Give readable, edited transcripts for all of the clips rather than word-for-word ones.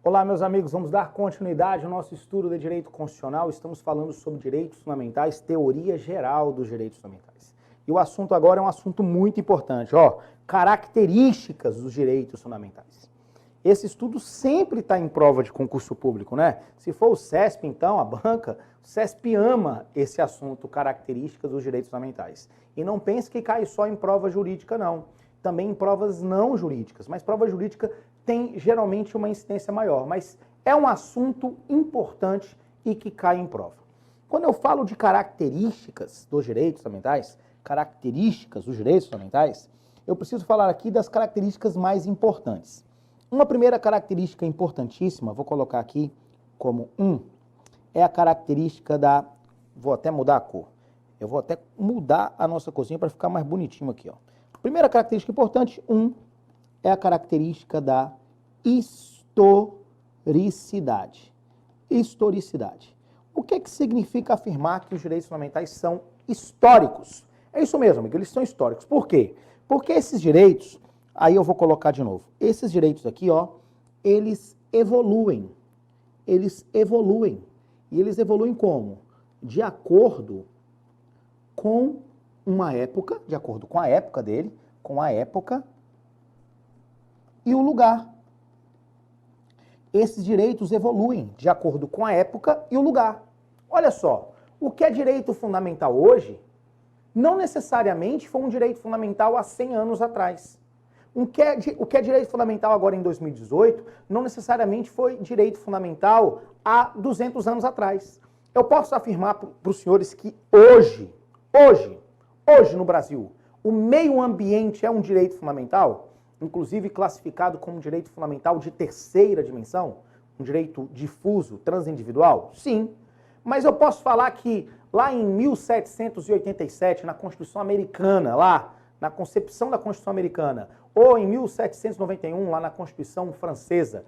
Olá, meus amigos, vamos dar continuidade ao nosso estudo de direito constitucional. Estamos falando sobre direitos fundamentais, teoria geral dos direitos fundamentais. E o assunto agora é um assunto muito importante, características dos direitos fundamentais. Esse estudo sempre está em prova de concurso público, né? Se for o CESP, então, a banca, o CESP ama esse assunto, características dos direitos fundamentais. E não pense que cai só em prova jurídica, não. Também em provas não jurídicas, mas prova jurídica tem geralmente uma incidência maior, mas é um assunto importante e que cai em prova. Quando eu falo de características dos direitos fundamentais, eu preciso falar aqui das características mais importantes. Uma primeira característica importantíssima, vou colocar aqui como 1, é a característica da... Vou até mudar a cor. Eu vou até mudar a nossa corzinha para ficar mais bonitinho aqui, ó. Primeira característica importante, 1, é a característica da historicidade. Historicidade. O que significa afirmar que os direitos fundamentais são históricos? É isso mesmo, amigo, eles são históricos. Por quê? Porque esses direitos, aí eu vou colocar de novo, esses direitos aqui, eles evoluem. Eles evoluem. E eles evoluem como? De acordo com uma época, de acordo com a época dele, com a época e o lugar. Esses direitos evoluem de acordo com a época e o lugar. Olha só, o que é direito fundamental hoje não necessariamente foi um direito fundamental há 100 anos atrás. O que é direito fundamental agora em 2018 não necessariamente foi direito fundamental há 200 anos atrás. Eu posso afirmar para os senhores que hoje no Brasil, o meio ambiente é um direito fundamental, inclusive classificado como direito fundamental de terceira dimensão, um direito difuso, transindividual? Sim. Mas eu posso falar que lá em 1787, na Constituição Americana, lá na concepção da Constituição Americana, ou em 1791, lá na Constituição Francesa,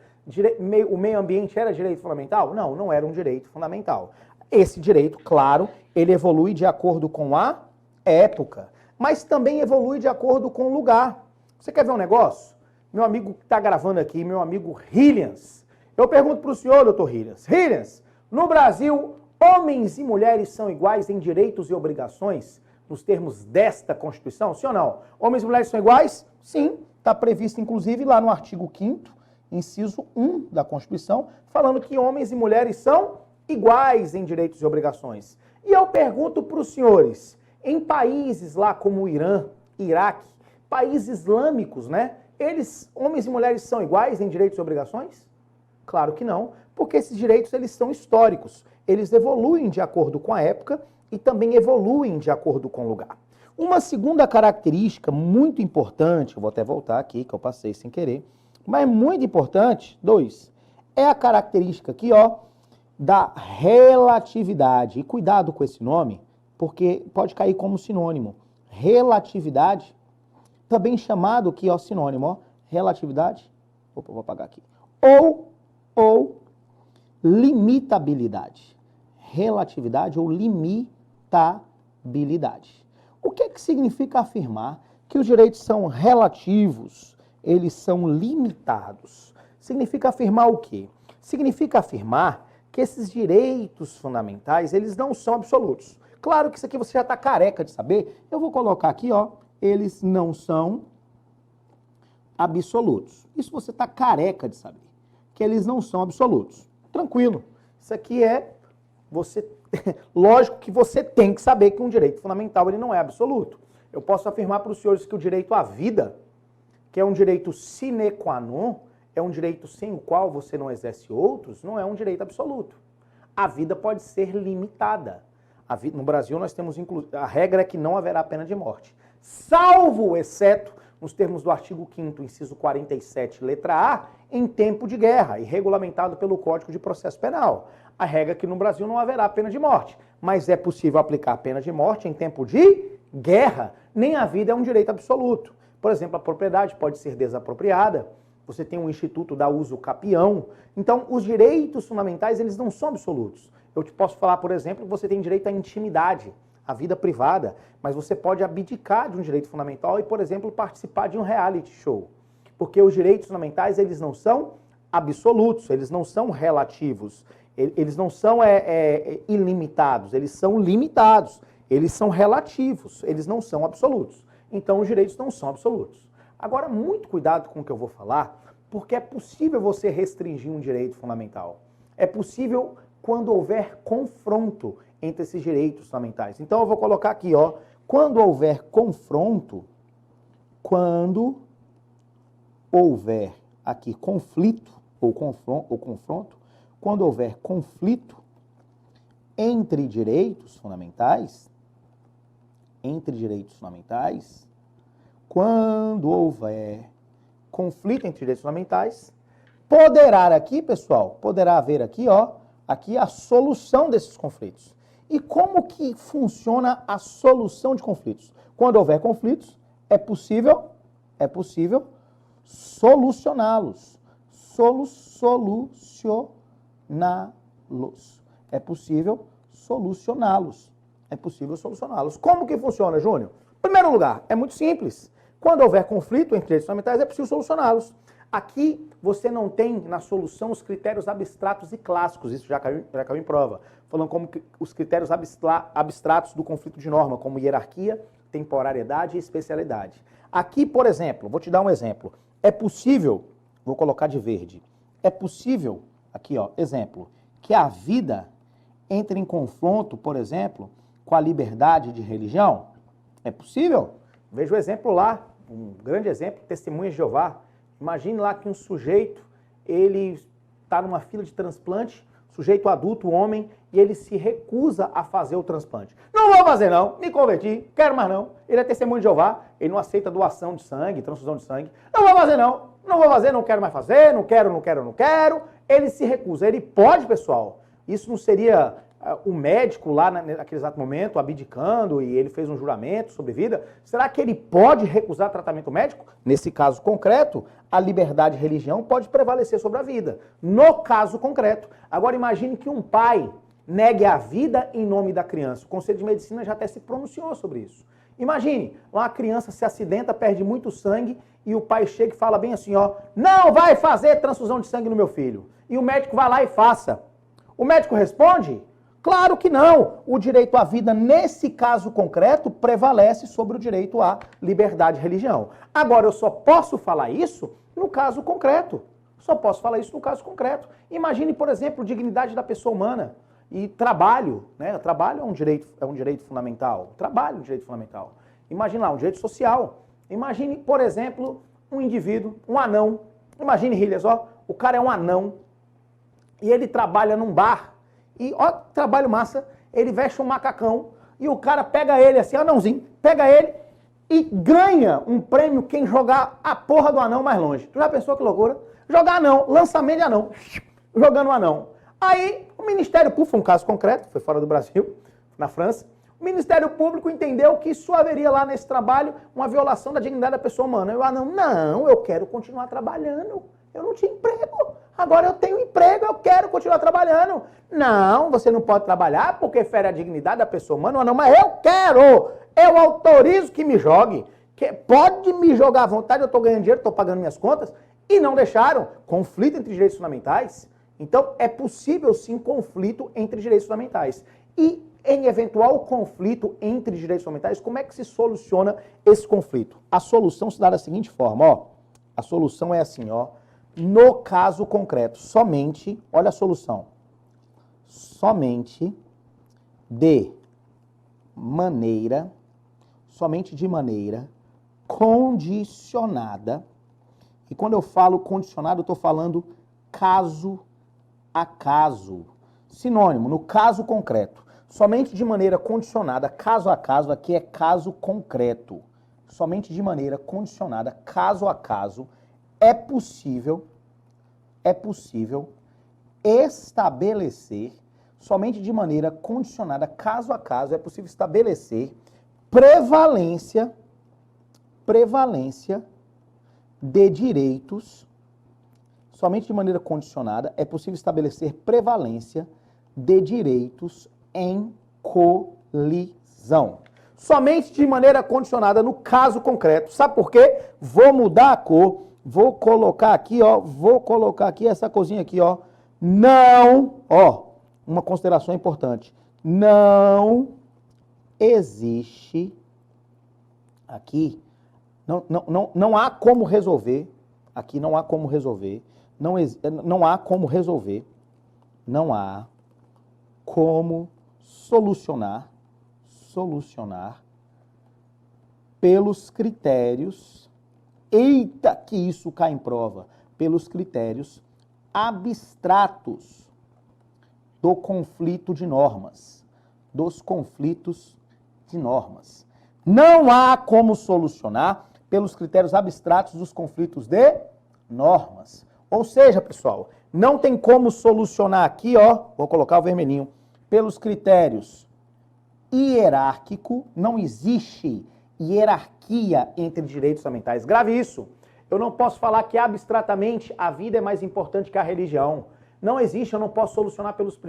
o meio ambiente era direito fundamental? Não, não era um direito fundamental. Esse direito, claro, ele evolui de acordo com a época, mas também evolui de acordo com o lugar. Você quer ver um negócio? Meu amigo que está gravando aqui, meu amigo Hillians, eu pergunto para o senhor, doutor Hillians, no Brasil, homens e mulheres são iguais em direitos e obrigações, nos termos desta Constituição? Sim ou não? Homens e mulheres são iguais? Sim, está previsto inclusive lá no artigo 5º, inciso 1 da Constituição, falando que homens e mulheres são iguais em direitos e obrigações. E eu pergunto para os senhores, em países lá como o Irã, Iraque, países islâmicos, né? Homens e mulheres são iguais em direitos e obrigações? Claro que não, porque esses direitos eles são históricos. Eles evoluem de acordo com a época e também evoluem de acordo com o lugar. Uma segunda característica muito importante, eu vou até voltar aqui, que eu passei sem querer, mas muito importante, 2, é a característica aqui, da relatividade. E cuidado com esse nome, porque pode cair como sinônimo. Relatividade, também chamado aqui, sinônimo, relatividade, vou apagar aqui, ou limitabilidade. Relatividade ou limitabilidade. O que significa afirmar que os direitos são relativos, eles são limitados? Significa afirmar o quê? Significa afirmar que esses direitos fundamentais, eles não são absolutos. Claro que isso aqui você já está careca de saber. Eu vou colocar aqui, eles não são absolutos. Isso você está careca de saber, que eles não são absolutos. Tranquilo. Isso aqui lógico que você tem que saber que um direito fundamental ele não é absoluto. Eu posso afirmar para os senhores que o direito à vida, que é um direito sine qua non, é um direito sem o qual você não exerce outros, não é um direito absoluto. A vida pode ser limitada. No Brasil nós temos a regra é que não haverá pena de morte, salvo, exceto, nos termos do artigo 5º, inciso 47, letra A, em tempo de guerra e regulamentado pelo Código de Processo Penal. A regra é que no Brasil não haverá pena de morte, mas é possível aplicar a pena de morte em tempo de guerra. Nem a vida é um direito absoluto. Por exemplo, a propriedade pode ser desapropriada, você tem um instituto da uso capião. Então, os direitos fundamentais, eles não são absolutos. Eu te posso falar, por exemplo, que você tem direito à intimidade, à vida privada, mas você pode abdicar de um direito fundamental e, por exemplo, participar de um reality show. Porque os direitos fundamentais, eles não são absolutos, eles não são relativos, eles não são ilimitados, eles são limitados, eles são relativos, eles não são absolutos. Então os direitos não são absolutos. Agora, muito cuidado com o que eu vou falar, porque é possível você restringir um direito fundamental. É possível quando houver confronto entre esses direitos fundamentais. Então eu vou colocar aqui, ó, quando houver confronto, quando houver aqui conflito ou confronto, quando houver conflito entre direitos fundamentais, quando houver conflito entre direitos fundamentais, poderá aqui, pessoal, poderá haver aqui, ó, aqui a solução desses conflitos. E como que funciona a solução de conflitos? Quando houver conflitos, é possível solucioná-los. É possível solucioná-los. Como que funciona, Júnior? Em primeiro lugar, é muito simples. Quando houver conflito entre direitos fundamentais, é possível solucioná-los. Aqui você não tem na solução os critérios abstratos e clássicos, isso já caiu em prova, falando como que os critérios abstratos do conflito de norma, como hierarquia, temporariedade e especialidade. Aqui, por exemplo, vou te dar um exemplo. É possível, vou colocar de verde, é possível, aqui ó, exemplo, que a vida entre em confronto, por exemplo, com a liberdade de religião? É possível? Veja o exemplo lá, um grande exemplo, Testemunhas de Jeová. Imagine lá que um sujeito, ele está numa fila de transplante, sujeito adulto, homem, e ele se recusa a fazer o transplante. Não vou fazer não, me converti, quero mais não. Ele é testemunho de Jeová, ele não aceita doação de sangue, transfusão de sangue. Não vou fazer não, não quero mais fazer, não quero. Ele se recusa. Ele pode, pessoal, isso não seria o médico lá naquele exato momento abdicando e ele fez um juramento sobre vida? Será que ele pode recusar tratamento médico? Nesse caso concreto, a liberdade de religião pode prevalecer sobre a vida. No caso concreto. Agora imagine que um pai negue a vida em nome da criança. O Conselho de Medicina já até se pronunciou sobre isso. Imagine, uma criança se acidenta, perde muito sangue e o pai chega e fala bem assim, ó, não vai fazer transfusão de sangue no meu filho. E o médico vai lá e faça. O médico responde? Claro que não. O direito à vida, nesse caso concreto, prevalece sobre o direito à liberdade de religião. Agora, eu só posso falar isso no caso concreto. Imagine, por exemplo, dignidade da pessoa humana e trabalho, né? Trabalho é um direito fundamental. Trabalho é um direito fundamental. Imagine lá, um direito social. Imagine, por exemplo, um indivíduo, um anão. Imagine, Hillias, ó, o cara é um anão e ele trabalha num bar. E, ó, trabalho massa, ele veste um macacão e o cara pega ele assim, anãozinho, pega ele e ganha um prêmio quem jogar a porra do anão mais longe. Tu já pensou que loucura? Jogar anão, lançamento de anão, jogando o anão. Aí, o Ministério Público, foi um caso concreto, foi fora do Brasil, na França, o Ministério Público entendeu que isso haveria lá nesse trabalho uma violação da dignidade da pessoa humana. E o anão, não, eu quero continuar trabalhando, eu não tinha emprego. Agora eu tenho emprego, eu quero continuar trabalhando. Não, você não pode trabalhar porque fere a dignidade da pessoa humana. Não, mas eu quero, eu autorizo que me jogue. Pode me jogar à vontade, eu estou ganhando dinheiro, estou pagando minhas contas. E não deixaram. Conflito entre direitos fundamentais. Então é possível sim conflito entre direitos fundamentais. E em eventual conflito entre direitos fundamentais, como é que se soluciona esse conflito? A solução se dá da seguinte forma, ó. A solução é assim, ó. No caso concreto, somente, olha a solução, somente de maneira condicionada, e quando eu falo condicionado, eu estou falando caso a caso, sinônimo, no caso concreto, somente de maneira condicionada, caso a caso, aqui é caso concreto, somente de maneira condicionada, caso a caso, é possível estabelecer, somente de maneira condicionada, caso a caso, é possível estabelecer prevalência de direitos, somente de maneira condicionada, é possível estabelecer prevalência de direitos em colisão. Somente de maneira condicionada no caso concreto. Sabe por quê? Vou mudar a cor. Vou colocar aqui, ó, essa coisinha aqui, ó. Não, ó, uma consideração importante. Não existe aqui, não há como resolver, aqui não há como resolver, não há como resolver, não há como solucionar pelos critérios, eita que isso cai em prova, pelos critérios abstratos do conflito de normas, dos conflitos de normas. Não há como solucionar pelos critérios abstratos dos conflitos de normas. Ou seja, pessoal, não tem como solucionar aqui, ó, vou colocar o vermelhinho, pelos critérios hierárquico, não existe hierarquia entre direitos fundamentais. Grave isso. Eu não posso falar que abstratamente a vida é mais importante que a religião. Não existe, eu não posso solucionar pelos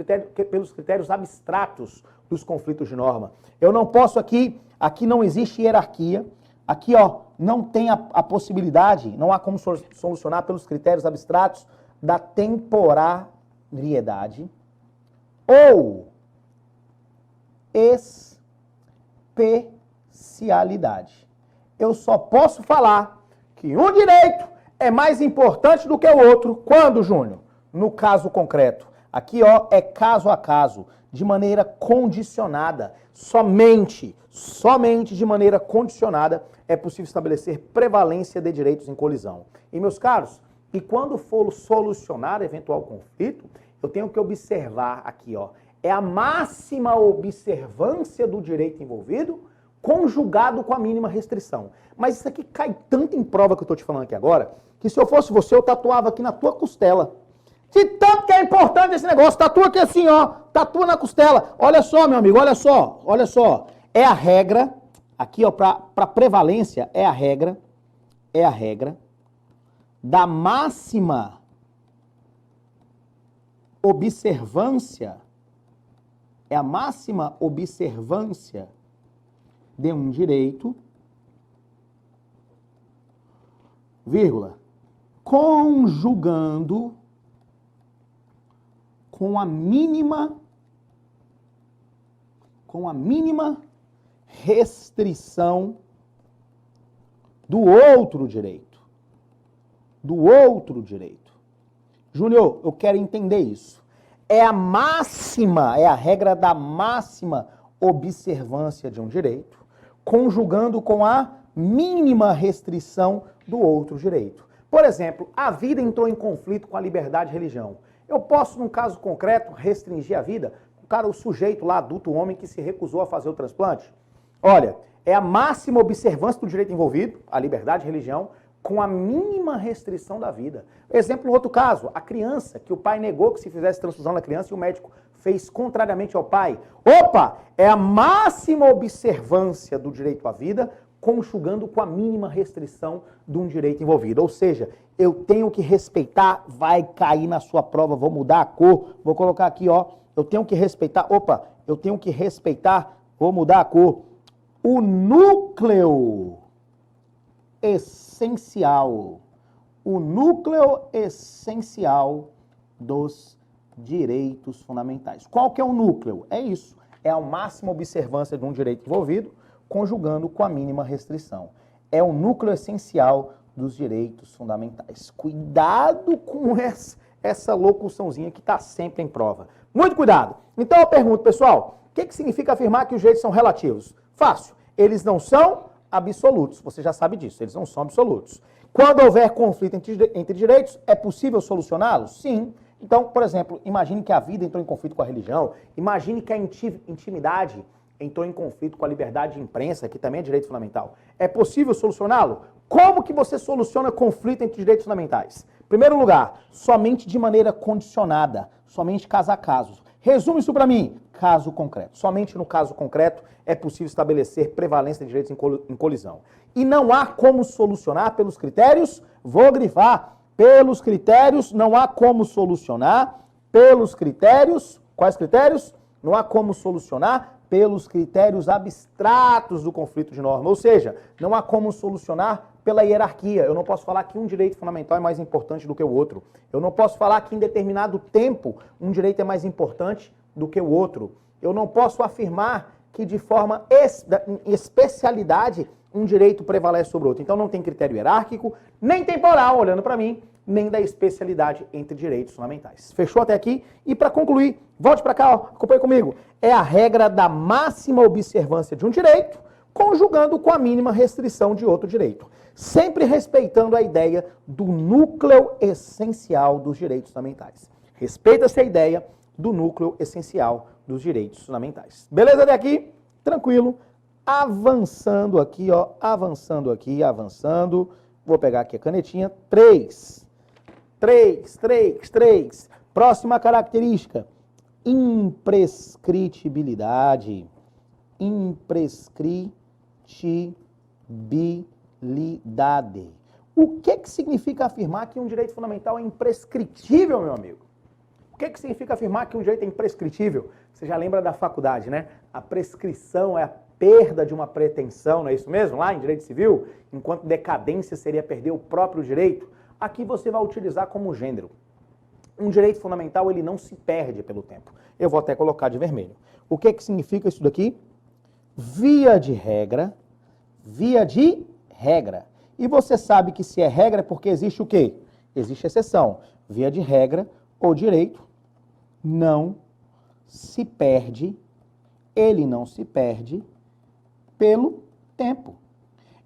critérios abstratos dos conflitos de norma. Eu não posso aqui não existe hierarquia, aqui ó, não tem a possibilidade, não há como solucionar pelos critérios abstratos da temporariedade ou especialidade. Eu só posso falar que um direito é mais importante do que o outro. Quando, Júnior? No caso concreto. Aqui, ó, é caso a caso, de maneira condicionada. Somente de maneira condicionada é possível estabelecer prevalência de direitos em colisão. E, meus caros, e quando for solucionar eventual conflito, eu tenho que observar aqui, ó, é a máxima observância do direito envolvido conjugado com a mínima restrição. Mas isso aqui cai tanto em prova que eu estou te falando aqui agora, que se eu fosse você, eu tatuava aqui na tua costela. De tanto que é importante esse negócio, tatua aqui assim, ó, tatua na costela. Olha só, meu amigo, olha só. É a regra, aqui ó, para prevalência, é a regra da máxima observância, é a máxima observância de um direito, vírgula, conjugando com a mínima restrição do outro direito. Júnior, eu quero entender isso. É a regra da máxima observância de um direito, conjugando com a mínima restrição do outro direito. Por exemplo, a vida entrou em conflito com a liberdade e religião. Eu posso, num caso concreto, restringir a vida? O sujeito lá, adulto, o homem que se recusou a fazer o transplante? Olha, é a máxima observância do direito envolvido, a liberdade e religião, com a mínima restrição da vida. Exemplo, no outro caso, a criança, que o pai negou que se fizesse transfusão na criança e o médico fez contrariamente ao pai. Opa! É a máxima observância do direito à vida, conjugando com a mínima restrição de um direito envolvido. Ou seja, eu tenho que respeitar, vai cair na sua prova, vou mudar a cor, vou colocar aqui, ó, eu tenho que respeitar, vou mudar a cor, o núcleo essencial dos direitos fundamentais. Qual que é o núcleo? É isso, é a máxima observância de um direito envolvido, conjugando com a mínima restrição. É o núcleo essencial dos direitos fundamentais. Cuidado com essa locuçãozinha que está sempre em prova. Muito cuidado. Então eu pergunto, pessoal, o que significa afirmar que os direitos são relativos? Fácil. Eles não são absolutos. Você já sabe disso, eles não são absolutos. Quando houver conflito entre direitos, é possível solucioná-los? Sim. Então, por exemplo, imagine que a vida entrou em conflito com a religião, imagine que a intimidade entrou em conflito com a liberdade de imprensa, que também é direito fundamental. É possível solucioná-lo? Como que você soluciona conflito entre direitos fundamentais? Em primeiro lugar, somente de maneira condicionada, somente caso a caso. Resume isso para mim, caso concreto. Somente no caso concreto é possível estabelecer prevalência de direitos em colisão. E não há como solucionar pelos critérios, vou grifar, pelos critérios, não há como solucionar pelos critérios, quais critérios? Não há como solucionar pelos critérios abstratos do conflito de norma. Ou seja, não há como solucionar pela hierarquia. Eu não posso falar que um direito fundamental é mais importante do que o outro. Eu não posso falar que em determinado tempo um direito é mais importante do que o outro. Eu não posso afirmar que de forma especialidade um direito prevalece sobre o outro. Então não tem critério hierárquico, nem temporal, olhando para mim, nem da especialidade entre direitos fundamentais. Fechou até aqui? E para concluir, volte para cá, ó, acompanhe comigo. É a regra da máxima observância de um direito, conjugando com a mínima restrição de outro direito, sempre respeitando a ideia do núcleo essencial dos direitos fundamentais. Respeita-se a ideia do núcleo essencial dos direitos fundamentais. Beleza até aqui? Tranquilo. Avançando aqui, ó, avançando aqui, avançando. Vou pegar aqui a canetinha. 3. Próxima característica. Imprescritibilidade. Imprescritibilidade. O que significa afirmar que um direito fundamental é imprescritível, meu amigo? O que significa afirmar que um direito é imprescritível? Você já lembra da faculdade, né? A prescrição é a perda de uma pretensão, não é isso mesmo? Lá em direito civil, enquanto decadência seria perder o próprio direito, aqui você vai utilizar como gênero. Um direito fundamental, ele não se perde pelo tempo. Eu vou até colocar de vermelho. O que significa isso daqui? Via de regra. E você sabe que se é regra é porque existe o quê? Existe exceção. Via de regra, o direito não se perde, ele não se perde pelo tempo.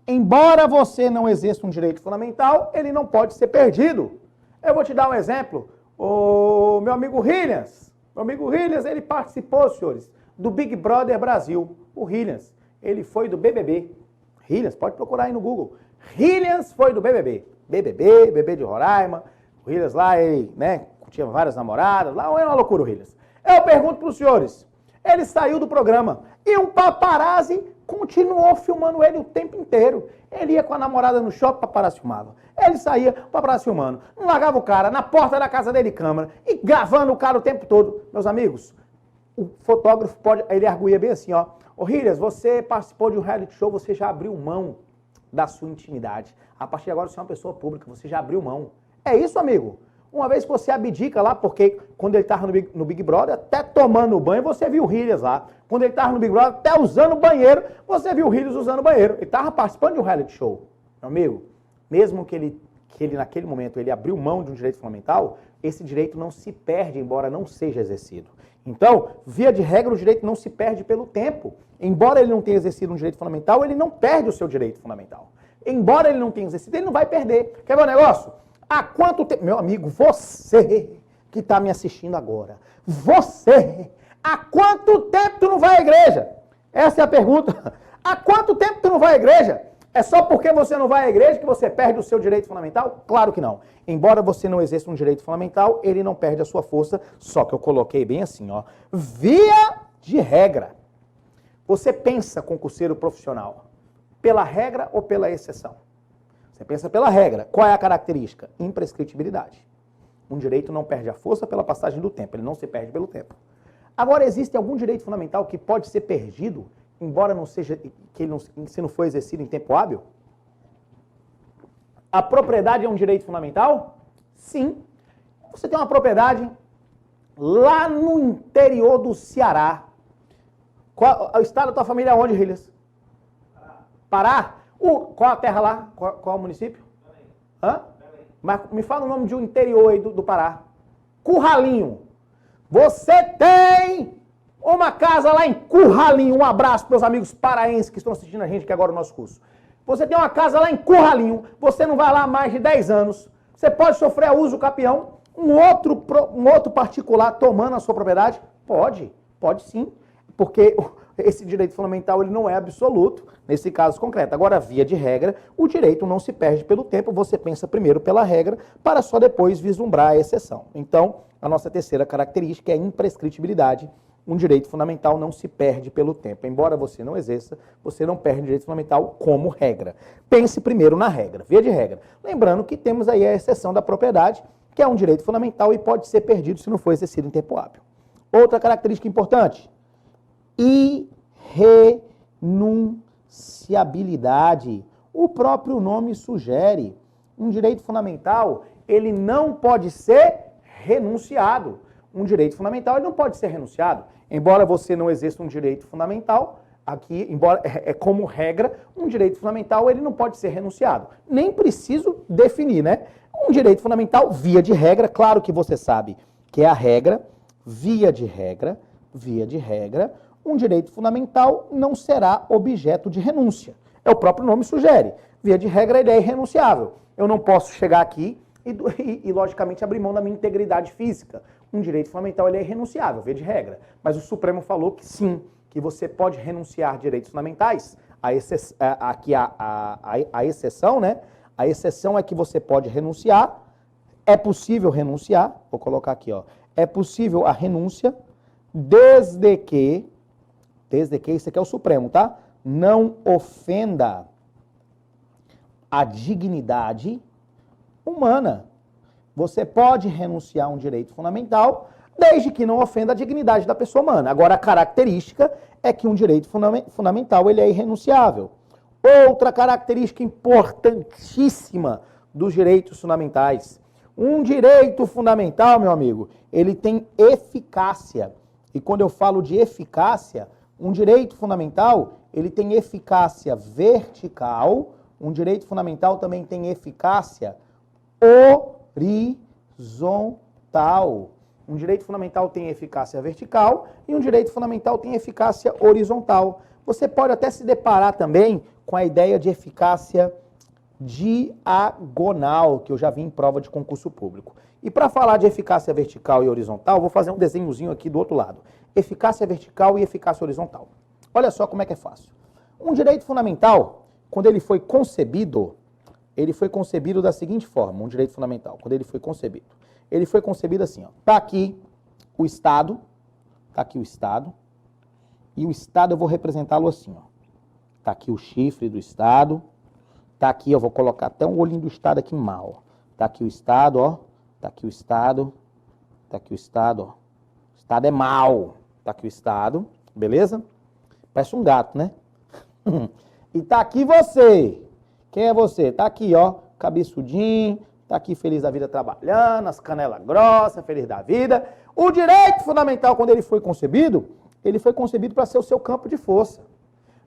Embora você não exerça um direito fundamental, ele não pode ser perdido. Eu vou te dar um exemplo. O meu amigo Hillians, ele participou, senhores, do Big Brother Brasil. O Hillians, ele foi do BBB. Hillians, pode procurar aí no Google. Hillians foi do BBB. BBB de Roraima. O Hillians lá, ele, né, tinha várias namoradas. Lá é uma loucura o Hillians. Eu pergunto para os senhores, ele saiu do programa e um paparazzi continuou filmando ele o tempo inteiro. Ele ia com a namorada no shopping, o paparazzi filmava. Ele saía, o paparazzi filmando. Não largava o cara na porta da casa dele, câmera, e gravando o cara o tempo todo. Meus amigos, o fotógrafo pode, ele arguía bem assim, ó. Ô Hillians, você participou de um reality show, você já abriu mão da sua intimidade. A partir de agora você é uma pessoa pública, você já abriu mão. É isso, amigo. Uma vez que você abdica lá, porque quando ele estava no Big Brother, até tomando banho, você viu o Hillians lá. Quando ele estava no Big Brother, até usando o banheiro, você viu o Hillians usando o banheiro. Ele estava participando de um reality show. Meu amigo, mesmo que ele naquele momento ele abriu mão de um direito fundamental, esse direito não se perde, embora não seja exercido. Então, via de regra, o direito não se perde pelo tempo. Embora ele não tenha exercido um direito fundamental, ele não perde o seu direito fundamental. Embora ele não tenha exercido, ele não vai perder. Quer ver um negócio? Há quanto tempo... Meu amigo, você que está me assistindo agora, você, há quanto tempo tu não vai à igreja? Essa é a pergunta. Há quanto tempo tu não vai à igreja? É só porque você não vai à igreja que você perde o seu direito fundamental? Claro que não. Embora você não exerça um direito fundamental, ele não perde a sua força, só que eu coloquei bem assim, ó. Via de regra. Você pensa, concurseiro profissional, pela regra ou pela exceção? Você pensa pela regra. Qual é a característica? Imprescritibilidade. Um direito não perde a força pela passagem do tempo, ele não se perde pelo tempo. Agora, existe algum direito fundamental que pode ser perdido, embora não seja, que ele não, se não for exercido em tempo hábil? A propriedade é um direito fundamental? Sim. Você tem uma propriedade lá no interior do Ceará. Qual, o estado da tua família é onde, Hillians? Pará? Qual a terra lá? Qual o município? Belém. Hã? Belém. Mas me fala o nome de um interior aí do Pará. Curralinho. Você tem uma casa lá em Curralinho. Um abraço para os amigos paraenses que estão assistindo a gente aqui agora no nosso curso. Você tem uma casa lá em Curralinho. Você não vai lá há mais de 10 anos. Você pode sofrer abuso capião. Um outro particular tomando a sua propriedade? Pode sim. Porque esse direito fundamental ele não é absoluto nesse caso concreto. Agora, via de regra, o direito não se perde pelo tempo, você pensa primeiro pela regra, para só depois vislumbrar a exceção. Então, a nossa terceira característica é a imprescritibilidade. Um direito fundamental não se perde pelo tempo. Embora você não exerça, você não perde o direito fundamental como regra. Pense primeiro na regra, via de regra. Lembrando que temos aí a exceção da propriedade, que é um direito fundamental e pode ser perdido se não for exercido em tempo hábil. Outra característica importante, irrenunciabilidade. O próprio nome sugere. Um direito fundamental, ele não pode ser renunciado. Um direito fundamental, ele não pode ser renunciado. Embora você não exerça um direito fundamental, aqui, embora como regra, um direito fundamental, ele não pode ser renunciado. Nem preciso definir, né? Um direito fundamental, via de regra, claro que você sabe que é a regra, via de regra, um direito fundamental não será objeto de renúncia. É o próprio nome sugere. Via de regra, ele é irrenunciável. Eu não posso chegar aqui e logicamente, abrir mão da minha integridade física. Um direito fundamental, ele é irrenunciável, via de regra. Mas o Supremo falou que sim, que você pode renunciar direitos fundamentais. Aqui a exceção, né? A exceção é que você pode renunciar, é possível renunciar, vou colocar aqui, ó, é possível a renúncia, desde que, isso aqui é o Supremo, tá? Não ofenda a dignidade humana. Você pode renunciar a um direito fundamental, desde que não ofenda a dignidade da pessoa humana. Agora, a característica é que um direito fundamental ele é irrenunciável. Outra característica importantíssima dos direitos fundamentais. Um direito fundamental, meu amigo, ele tem eficácia. E quando eu falo de eficácia, um direito fundamental, ele tem eficácia vertical. Um direito fundamental também tem eficácia horizontal. Um direito fundamental tem eficácia vertical e um direito fundamental tem eficácia horizontal. Você pode até se deparar também com a ideia de eficácia diagonal, que eu já vi em prova de concurso público. E para falar de eficácia vertical e horizontal, vou fazer um desenhozinho aqui do outro lado. Eficácia vertical e eficácia horizontal. Olha só como é que é fácil. Um direito fundamental, quando ele foi concebido da seguinte forma, um direito fundamental, quando ele foi concebido assim, ó. Tá aqui o Estado, e o Estado eu vou representá-lo assim, ó. Tá aqui o chifre do Estado, tá aqui, eu vou colocar até um olhinho do Estado aqui mal. Tá aqui o Estado, ó, tá aqui o Estado, ó. O Estado é mau, tá aqui o Estado, beleza? Parece um gato, né? E tá aqui você. Quem é você? Tá aqui, ó, cabeçudinho, tá aqui feliz da vida trabalhando, as canelas grossas, feliz da vida. O direito fundamental, quando ele foi concebido para ser o seu campo de força.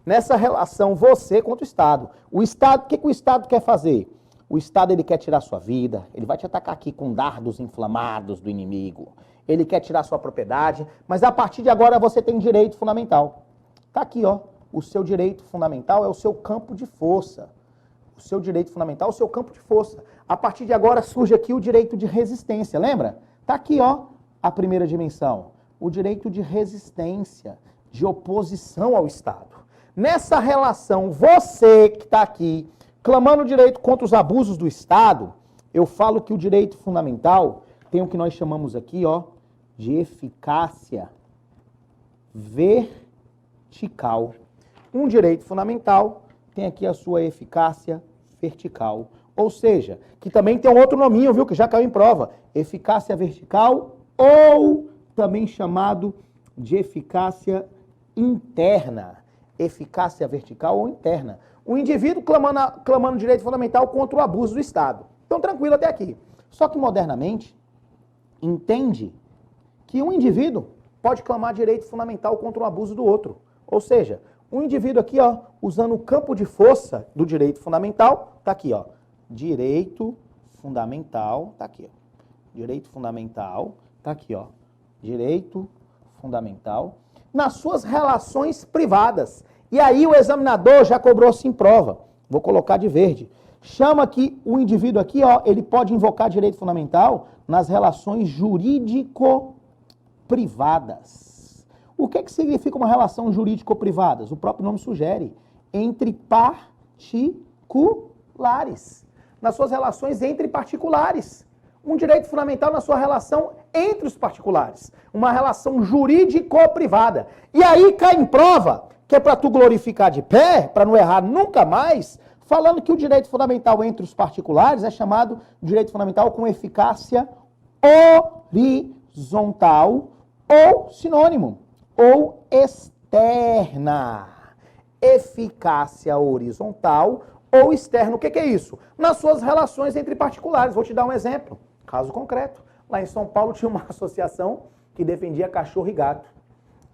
Nessa relação, você contra o Estado. O Estado, o que o Estado quer fazer? O Estado, ele quer tirar sua vida, ele vai te atacar aqui com dardos inflamados do inimigo. Ele quer tirar sua propriedade, mas a partir de agora você tem direito fundamental. Tá aqui, ó, o seu direito fundamental é o seu campo de força. O seu direito fundamental é o seu campo de força. A partir de agora surge aqui o direito de resistência, lembra? Tá aqui, ó, a primeira dimensão. O direito de resistência, de oposição ao Estado. Nessa relação, você que está aqui clamando direito contra os abusos do Estado, eu falo que o direito fundamental tem o que nós chamamos aqui, ó, de eficácia vertical. Um direito fundamental tem aqui a sua eficácia vertical. Ou seja, que também tem um outro nominho, viu, que já caiu em prova. Eficácia vertical ou também chamado de eficácia interna. Eficácia vertical ou interna. O indivíduo clamando direito fundamental contra o abuso do Estado. Então, tranquilo até aqui. Só que, modernamente, entende que um indivíduo pode clamar direito fundamental contra o abuso do outro. Ou seja, um indivíduo aqui, ó, usando o campo de força do direito fundamental, tá aqui, ó. Direito fundamental, tá aqui, ó. Direito fundamental, tá aqui, ó. Direito fundamental nas suas relações privadas. E aí o examinador já cobrou assim prova. Vou colocar de verde. Chama que o indivíduo aqui, ó, ele pode invocar direito fundamental nas relações jurídico-privadas. O que significa uma relação jurídico-privadas? O próprio nome sugere. Entre particulares. Nas suas relações entre particulares. Um direito fundamental na sua relação entre os particulares. Uma relação jurídico-privada. E aí cai em prova, que é para tu glorificar de pé, para não errar nunca mais, falando que o direito fundamental entre os particulares é chamado direito fundamental com eficácia horizontal ou sinônimo, ou interna. Eficácia horizontal ou externa. O que é isso? Nas suas relações entre particulares. Vou te dar um exemplo. Caso concreto. Lá em São Paulo tinha uma associação que defendia cachorro e gato.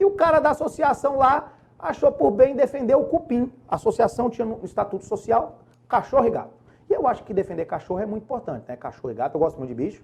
E o cara da associação lá achou por bem defender o cupim. A associação tinha no estatuto social cachorro e gato. E eu acho que defender cachorro é muito importante, né? Cachorro e gato, eu gosto muito de bicho.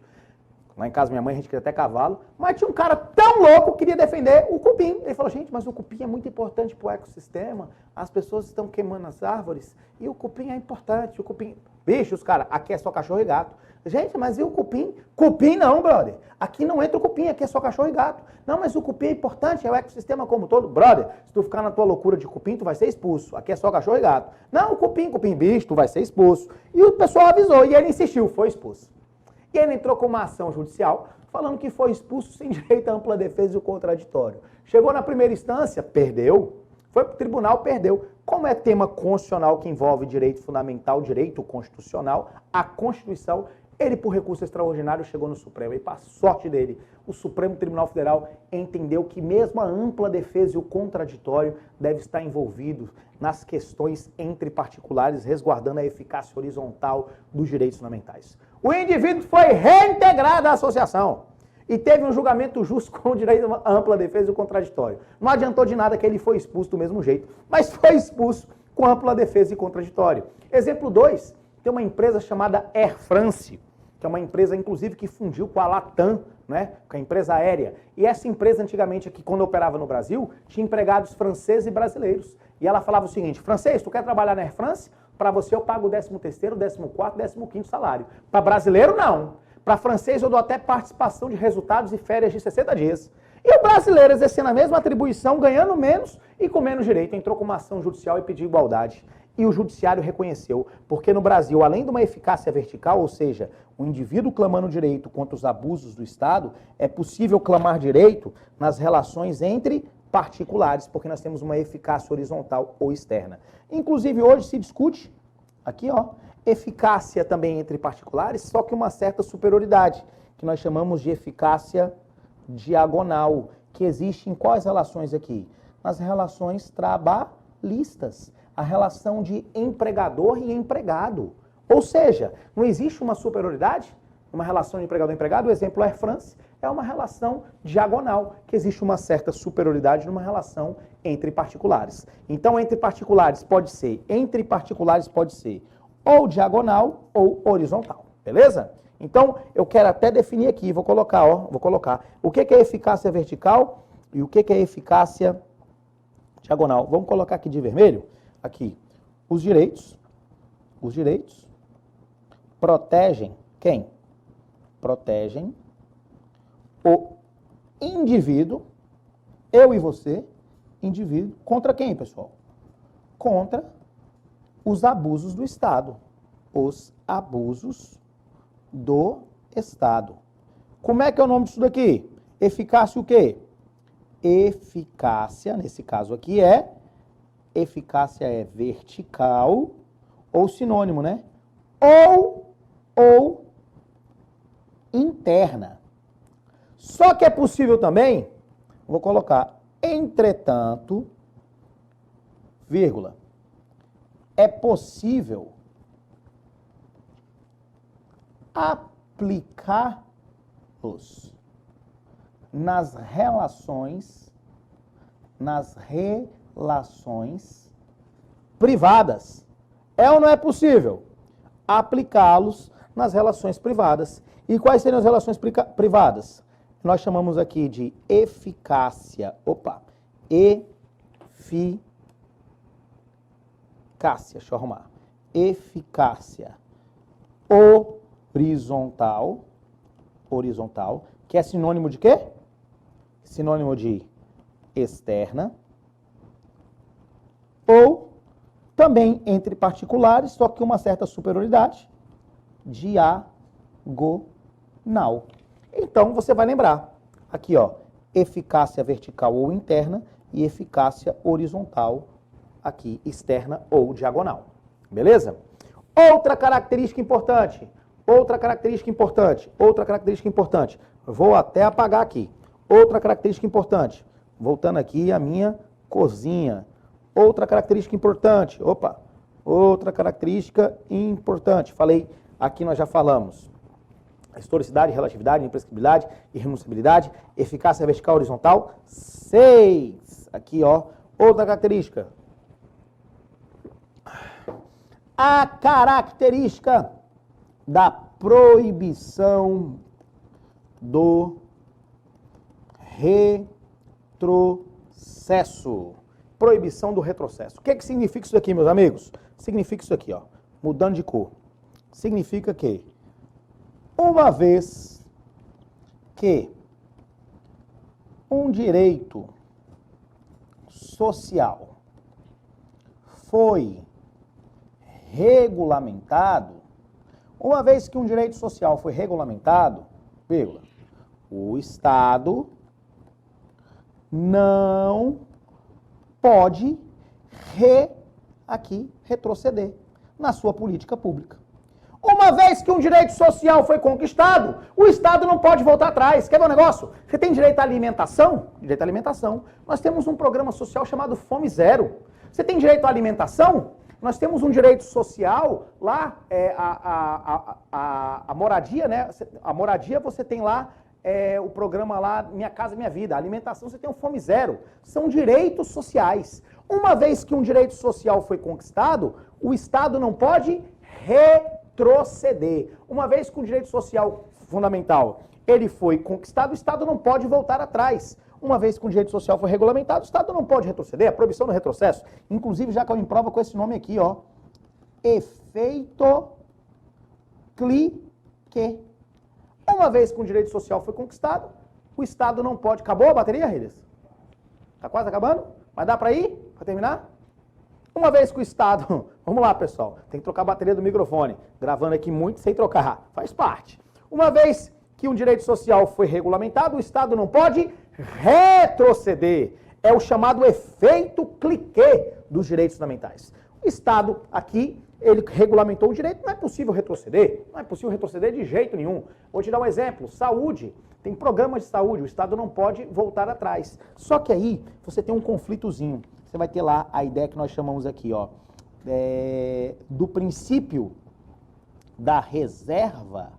Lá em casa, minha mãe, a gente queria até cavalo. Mas tinha um cara tão louco que queria defender o cupim. Ele falou, gente, mas o cupim é muito importante para o ecossistema. As pessoas estão queimando as árvores. E o cupim é importante. O cupim... Bichos, cara, aqui é só cachorro e gato. Gente, mas e o cupim? Cupim não, brother. Aqui não entra o cupim, aqui é só cachorro e gato. Não, mas o cupim é importante, é o ecossistema como um todo. Brother, se tu ficar na tua loucura de cupim, tu vai ser expulso. Aqui é só cachorro e gato. Não, o cupim, bicho, tu vai ser expulso. E o pessoal avisou, e ele insistiu, foi expulso. E ele entrou com uma ação judicial, falando que foi expulso sem direito à ampla defesa e o contraditório. Chegou na primeira instância, perdeu. Foi para o tribunal, perdeu. Como é tema constitucional que envolve direito fundamental, direito constitucional, a Constituição, ele, por recurso extraordinário, chegou no Supremo. E, para sorte dele, o Supremo Tribunal Federal entendeu que mesmo a ampla defesa e o contraditório deve estar envolvido nas questões entre particulares, resguardando a eficácia horizontal dos direitos fundamentais. O indivíduo foi reintegrado à associação e teve um julgamento justo com o direito à ampla defesa e o contraditório. Não adiantou de nada que ele foi expulso do mesmo jeito, mas foi expulso com ampla defesa e contraditório. Exemplo 2, tem uma empresa chamada Air France, que é uma empresa, inclusive, que fundiu com a Latam, né, com a empresa aérea. E essa empresa, antigamente, aqui, quando operava no Brasil, tinha empregados franceses e brasileiros. E ela falava o seguinte, francês, tu quer trabalhar na Air France? Para você eu pago o 13º, 14º, 15º salário. Para brasileiro, não. Para francês eu dou até participação de resultados e férias de 60 dias. E o brasileiro exercendo a mesma atribuição, ganhando menos e com menos direito, entrou com uma ação judicial e pediu igualdade. E o judiciário reconheceu, porque no Brasil, além de uma eficácia vertical, ou seja, o indivíduo clamando direito contra os abusos do Estado, é possível clamar direito nas relações entre particulares, porque nós temos uma eficácia horizontal ou externa. Inclusive, hoje se discute, aqui ó, eficácia também entre particulares, só que uma certa superioridade, que nós chamamos de eficácia diagonal, que existe em quais relações aqui? Nas relações trabalhistas, a relação de empregador e empregado. Ou seja, não existe uma superioridade, uma relação de empregador-empregado, o exemplo Air France é uma relação diagonal, que existe uma certa superioridade numa relação entre particulares. Então, entre particulares pode ser ou diagonal ou horizontal, beleza? Então, eu quero até definir aqui, vou colocar o que é eficácia vertical e o que é eficácia diagonal. Vamos colocar aqui de vermelho, aqui, os direitos protegem quem? Protegem o indivíduo, eu e você, indivíduo, contra quem, pessoal? Contra os abusos do Estado. Os abusos do Estado. Como é que é o nome disso daqui? Eficácia o quê? Eficácia, nesse caso aqui eficácia é vertical, ou sinônimo, né? Ou interna. Só que é possível também, vou colocar, entretanto, vírgula, é possível aplicá-los nas relações privadas. É ou não é possível aplicá-los nas relações privadas? E quais seriam as relações privadas? Nós chamamos aqui de eficácia. Deixa eu arrumar. Eficácia horizontal, que é sinônimo de quê? Sinônimo de externa. Ou também entre particulares, só que uma certa superioridade, diagonal. Então, você vai lembrar, aqui ó, eficácia vertical ou interna e eficácia horizontal, aqui, externa ou diagonal. Beleza? Outra característica importante. Vou até apagar aqui. Outra característica importante. Voltando aqui a minha cozinha. Outra característica importante, outra característica importante. Falei, aqui nós já falamos. Historicidade, relatividade, imprescritibilidade, irrenunciabilidade, eficácia vertical horizontal. 6. Aqui, ó, outra característica. A característica da proibição do retrocesso. Proibição do retrocesso. O que significa isso aqui, meus amigos? Significa isso aqui, ó, mudando de cor. Significa que uma vez que um direito social foi regulamentado, o Estado não pode retroceder na sua política pública. Uma vez que um direito social foi conquistado, o Estado não pode voltar atrás. Quer ver um negócio? Você tem direito à alimentação? Direito à alimentação. Nós temos um programa social chamado Fome Zero. Você tem direito à alimentação? Nós temos um direito social lá, a moradia, né? A moradia você tem lá, o programa lá, Minha Casa Minha Vida. A alimentação você tem o Fome Zero. São direitos sociais. Uma vez que um direito social foi conquistado, o Estado não pode retroceder. Uma vez que o direito social fundamental ele foi conquistado, o Estado não pode voltar atrás. Uma vez que o direito social foi regulamentado, o Estado não pode retroceder. A proibição do retrocesso, inclusive já caiu em prova com esse nome aqui, ó. Efeito clique. Uma vez que o direito social foi conquistado, o Estado não pode... Acabou a bateria, Riles? Tá quase acabando? Mas dá para ir? Para terminar? Uma vez que o Estado... Vamos lá, pessoal. Tem que trocar a bateria do microfone. Gravando aqui muito sem trocar. Faz parte. Uma vez que um direito social foi regulamentado, o Estado não pode retroceder. É o chamado efeito clique dos direitos fundamentais. O Estado aqui, ele regulamentou o direito, não é possível retroceder. Não é possível retroceder de jeito nenhum. Vou te dar um exemplo. Saúde. Tem programas de saúde, o Estado não pode voltar atrás. Só que aí você tem um conflitozinho. Você vai ter lá a ideia que nós chamamos aqui, ó, do princípio da reserva.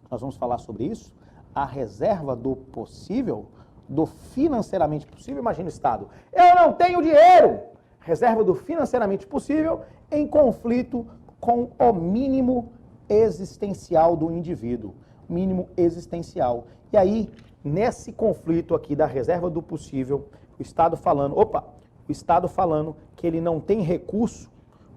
Nós vamos falar sobre isso. A reserva do possível, do financeiramente possível. Imagina o Estado. Eu não tenho dinheiro. Reserva do financeiramente possível em conflito com o mínimo existencial do indivíduo. Mínimo existencial. E aí, nesse conflito aqui da reserva do possível, o Estado falando, que ele não tem recurso,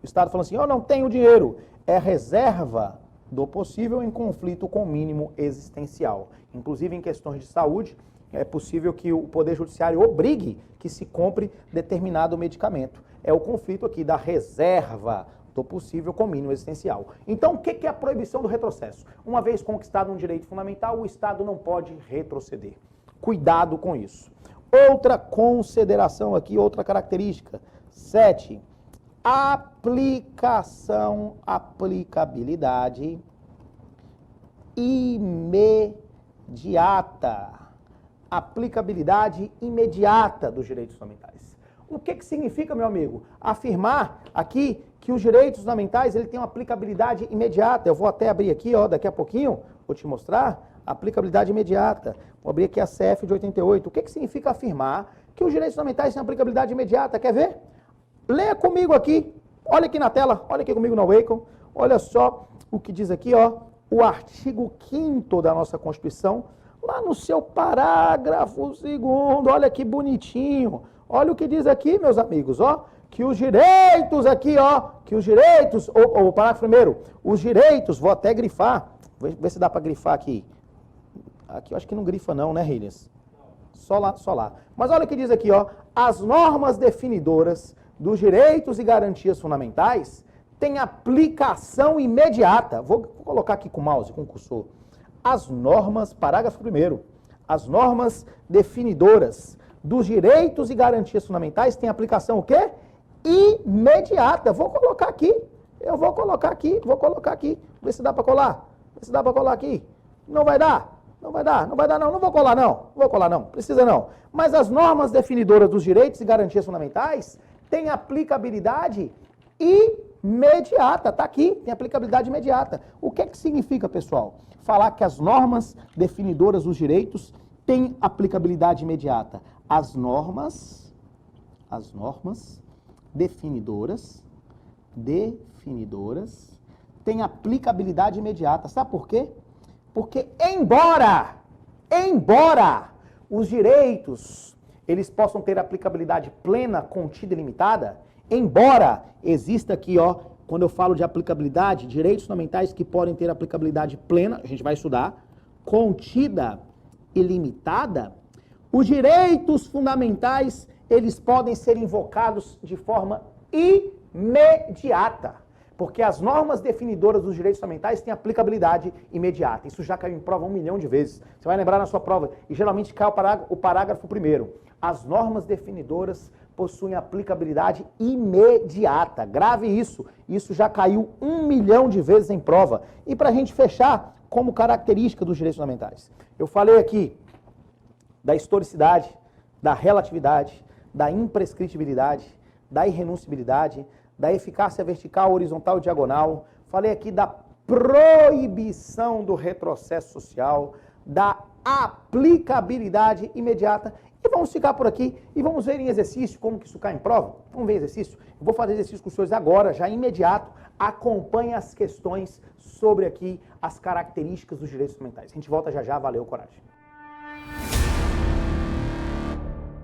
o Estado falando assim, eu não tenho dinheiro, é reserva do possível em conflito com o mínimo existencial. Inclusive em questões de saúde, é possível que o Poder Judiciário obrigue que se compre determinado medicamento. É o conflito aqui da reserva do possível com o mínimo existencial. Então, o que é a proibição do retrocesso? Uma vez conquistado um direito fundamental, o Estado não pode retroceder. Cuidado com isso. Outra consideração aqui, outra característica. 7. Aplicabilidade imediata. Aplicabilidade imediata dos direitos fundamentais. O que significa, meu amigo? Afirmar aqui que os direitos fundamentais ele tem uma aplicabilidade imediata. Eu vou até abrir aqui, ó, daqui a pouquinho, vou te mostrar. Aplicabilidade imediata. Vou abrir aqui a CF de 88. O que significa afirmar que os direitos fundamentais têm aplicabilidade imediata? Quer ver? Leia comigo aqui. Olha aqui na tela. Olha aqui comigo na Wacom. Olha só o que diz aqui, ó. O artigo 5º da nossa Constituição, lá no seu parágrafo 2º. Olha que bonitinho. Olha o que diz aqui, meus amigos, ó. Que os direitos aqui, ó. Que os direitos... O parágrafo 1º. Os direitos, vou até grifar. Vê se dá para grifar aqui. Aqui eu acho que não grifa não, né, Hillians? Só lá. Mas olha o que diz aqui, ó. As normas definidoras dos direitos e garantias fundamentais têm aplicação imediata. Vou colocar aqui com o mouse, com o cursor. As normas, parágrafo 1º. As normas definidoras dos direitos e garantias fundamentais têm aplicação o quê? Imediata. Vou colocar aqui. Eu vou colocar aqui. Vê se dá para colar. Vê se dá para colar aqui. Não vai dar. Não vai dar não, não vou colar não, precisa não. Mas as normas definidoras dos direitos e garantias fundamentais têm aplicabilidade imediata, tá aqui, tem aplicabilidade imediata. O que é que significa, pessoal? Falar que as normas definidoras dos direitos têm aplicabilidade imediata. As normas definidoras têm aplicabilidade imediata. Sabe por quê? Porque embora os direitos eles possam ter aplicabilidade plena, contida e limitada, embora exista aqui, ó, quando eu falo de aplicabilidade, direitos fundamentais que podem ter aplicabilidade plena, a gente vai estudar, contida e limitada, os direitos fundamentais, eles podem ser invocados de forma imediata. Porque as normas definidoras dos direitos fundamentais têm aplicabilidade imediata. Isso já caiu em prova 1 milhão de vezes. Você vai lembrar na sua prova, e geralmente cai o parágrafo primeiro. As normas definidoras possuem aplicabilidade imediata. Grave isso. Isso já caiu 1 milhão de vezes em prova. E para a gente fechar, como característica dos direitos fundamentais. Eu falei aqui da historicidade, da relatividade, da imprescritibilidade, da irrenunciabilidade, da eficácia vertical, horizontal e diagonal. Falei aqui da proibição do retrocesso social, da aplicabilidade imediata. E vamos ficar por aqui e vamos ver em exercício como que isso cai em prova. Vamos ver exercício? Eu vou fazer exercício com os senhores agora, já imediato. Acompanhe as questões sobre aqui as características dos direitos fundamentais. A gente volta já já. Valeu, coragem.